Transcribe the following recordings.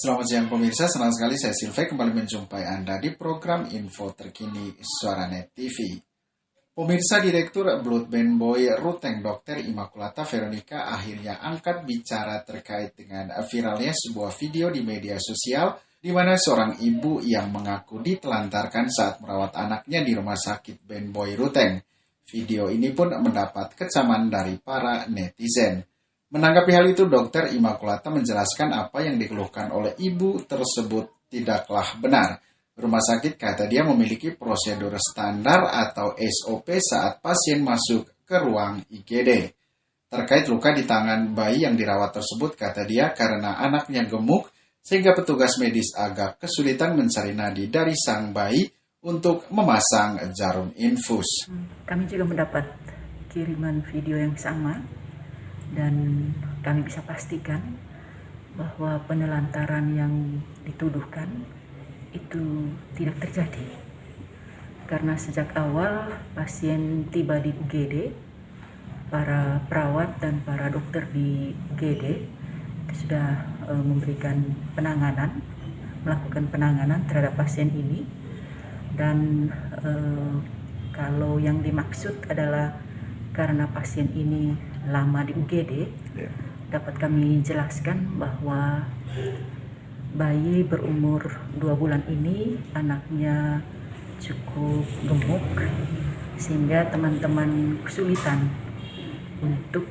Selamat siang pemirsa, senang sekali saya Silve kembali menjumpai Anda di program Info Terkini Suaranet TV. Pemirsa, Direktur Blood Band Boy Ruteng Dr. Immaculata Veronica akhirnya angkat bicara terkait dengan viralnya sebuah video di media sosial di mana seorang ibu yang mengaku ditelantarkan saat merawat anaknya di rumah sakit Band Boy Ruteng. Video ini pun mendapat kecaman dari para netizen. Menanggapi hal itu, Dr. Immaculata menjelaskan apa yang dikeluhkan oleh ibu tersebut tidaklah benar. Rumah sakit kata dia memiliki prosedur standar atau SOP saat pasien masuk ke ruang IGD. Terkait luka di tangan bayi yang dirawat tersebut, kata dia karena anaknya gemuk, sehingga petugas medis agak kesulitan mencari nadi dari sang bayi untuk memasang jarum infus. Kami juga mendapat kiriman video yang sama. Dan kami bisa pastikan bahwa penelantaran yang dituduhkan itu tidak terjadi. Karena sejak awal pasien tiba di UGD, para perawat dan para dokter di UGD sudah memberikan penanganan, melakukan penanganan terhadap pasien ini. Dan kalau yang dimaksud adalah karena pasien ini lama di UGD, dapat kami jelaskan bahwa bayi berumur 2 bulan ini anaknya cukup gemuk sehingga teman-teman kesulitan untuk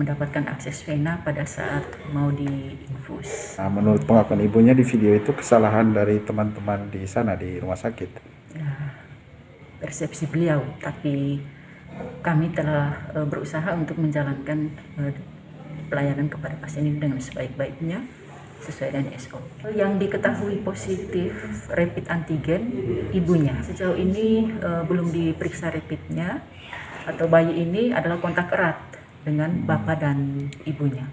mendapatkan akses vena pada saat mau diinfus. Nah, menurut pengakuan ibunya di video itu kesalahan dari teman-teman di sana di rumah sakit. Ya, persepsi beliau, tapi kami telah berusaha untuk menjalankan pelayanan kepada pasien ini dengan sebaik-baiknya sesuai dengan SOP. Yang diketahui positif rapid antigen ibunya. Sejauh ini belum diperiksa rapidnya, atau bayi ini adalah kontak erat dengan bapak dan ibunya.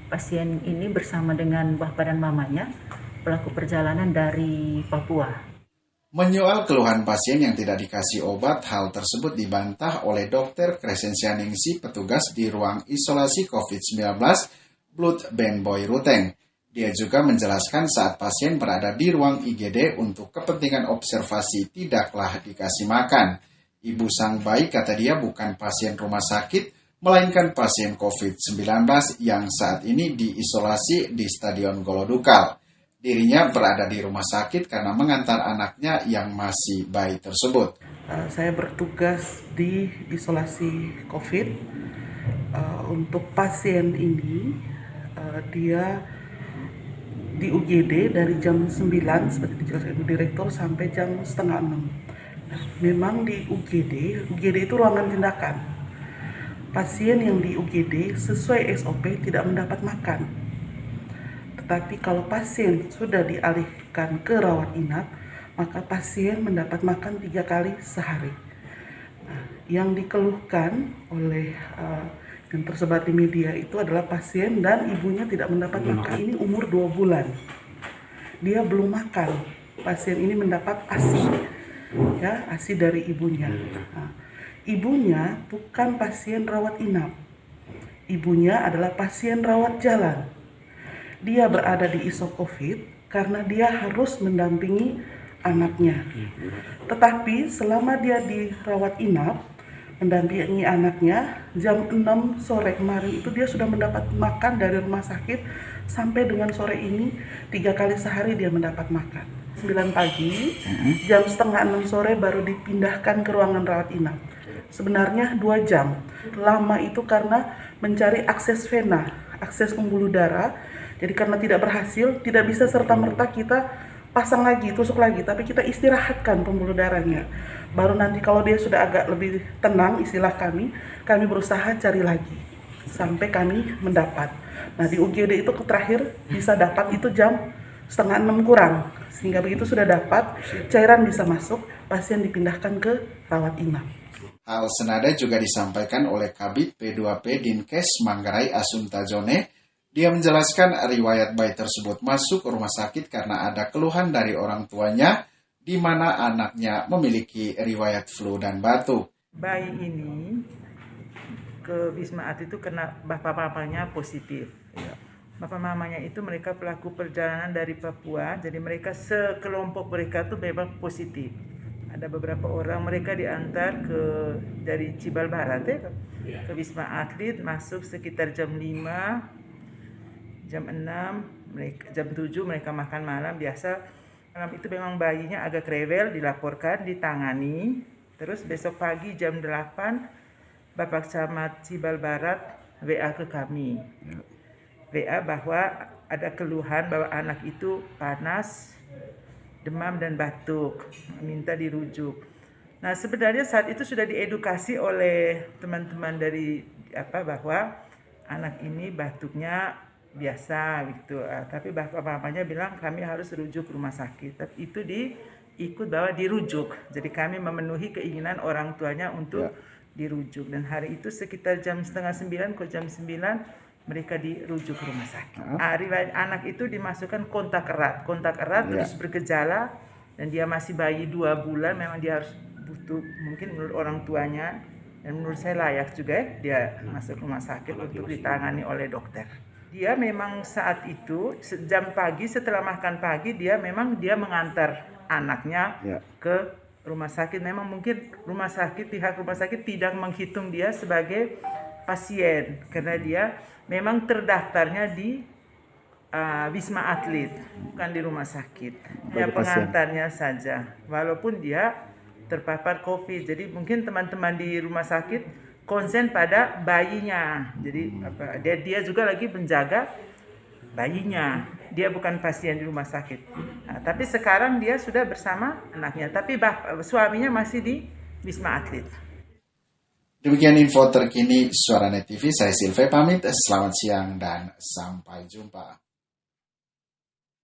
Pasien ini bersama dengan bapak dan mamanya pelaku perjalanan dari Papua. Menyoal keluhan pasien yang tidak dikasih obat, hal tersebut dibantah oleh Dr. Crescencia Ningsi, petugas di ruang isolasi COVID-19 Blood Band Boy Ruteng. Dia juga menjelaskan saat pasien berada di ruang IGD untuk kepentingan observasi tidaklah dikasih makan. Ibu sang bayi kata dia bukan pasien rumah sakit, melainkan pasien COVID-19 yang saat ini diisolasi di Stadion Golodukal. Dirinya berada di rumah sakit karena mengantar anaknya yang masih bayi tersebut. Saya bertugas di isolasi COVID. Untuk pasien ini, dia di UGD dari jam 9 seperti dijelaskan Ibu Direktur sampai jam setengah 6. Nah, memang di UGD itu ruangan tindakan. Pasien yang di UGD sesuai SOP tidak mendapat makan. Tetapi kalau pasien sudah dialihkan ke rawat inap, maka pasien mendapat makan 3 kali sehari. Nah, yang dikeluhkan oleh yang tersebar di media itu adalah pasien dan ibunya tidak mendapat makan. Ini umur 2 bulan. Dia belum makan. Pasien ini mendapat ASI. Ya, ASI dari ibunya. Nah, ibunya bukan pasien rawat inap. Ibunya adalah pasien rawat jalan. Dia berada di ISO COVID karena dia harus mendampingi anaknya. Tetapi selama dia dirawat inap, mendampingi anaknya, jam 6 sore kemarin itu dia sudah mendapat makan dari rumah sakit sampai dengan sore ini 3 kali sehari dia mendapat makan. 9 pagi, jam setengah 6 sore baru dipindahkan ke ruangan rawat inap. Sebenarnya 2 jam. Lama itu karena mencari akses vena, akses pembuluh darah. Jadi karena tidak berhasil, tidak bisa serta-merta kita pasang lagi, tusuk lagi, tapi kita istirahatkan pembuluh darahnya. Baru nanti kalau dia sudah agak lebih tenang, istilah kami berusaha cari lagi sampai kami mendapat. Nah, di UGD itu terakhir bisa dapat itu jam setengah 6 kurang, sehingga begitu sudah dapat, cairan bisa masuk, pasien dipindahkan ke rawat inap. Hal senada juga disampaikan oleh Kabid P2P Dinkes Manggarai Asunta Jone. Dia menjelaskan riwayat bayi tersebut masuk ke rumah sakit karena ada keluhan dari orang tuanya di mana anaknya memiliki riwayat flu dan batuk. Bayi ini ke Wisma Atlet itu kena bapak-bapaknya positif. Bapak mamanya itu mereka pelaku perjalanan dari Papua, jadi mereka sekelompok mereka tuh memang positif. Ada beberapa orang mereka diantar dari Cibal Barat ke Wisma Atlet, masuk sekitar jam 5, jam 6, jam 7 mereka makan malam biasa. Malam itu memang bayinya agak rewel, dilaporkan, ditangani. Terus besok pagi jam 8 Bapak Camat Cibal Barat WA ke kami. WA bahwa ada keluhan bahwa anak itu panas, demam dan batuk, minta dirujuk. Nah, sebenarnya saat itu sudah diedukasi oleh teman-teman dari bahwa anak ini batuknya biasa gitu. Tapi bapak mamanya bilang kami harus rujuk rumah sakit. Tapi itu diikut bahwa dirujuk. Jadi kami memenuhi keinginan orang tuanya untuk dirujuk. Dan hari itu sekitar jam 8:30 ke jam 9 mereka dirujuk ke rumah sakit. Riwayat anak itu dimasukkan kontak erat terus bergejala, dan dia masih bayi 2 bulan, memang dia harus butuh, mungkin menurut orang tuanya dan menurut saya layak juga dia masuk rumah sakit untuk ditangani oleh dokter. Dia memang saat itu jam pagi setelah makan pagi dia mengantar anaknya ke rumah sakit. Memang mungkin pihak rumah sakit tidak menghitung dia sebagai pasien karena dia memang terdaftarnya di Wisma Atlet, bukan di rumah sakit. Ya pengantarnya saja, walaupun dia terpapar COVID. Jadi mungkin teman-teman di rumah sakit konsen pada bayinya. Jadi dia juga lagi menjaga bayinya. Dia bukan pasien di rumah sakit. Nah, tapi sekarang dia sudah bersama anaknya. Tapi suaminya masih di Wisma Atlet. Demikian info terkini Suara Net TV. Saya Silve pamit. Selamat siang dan sampai jumpa.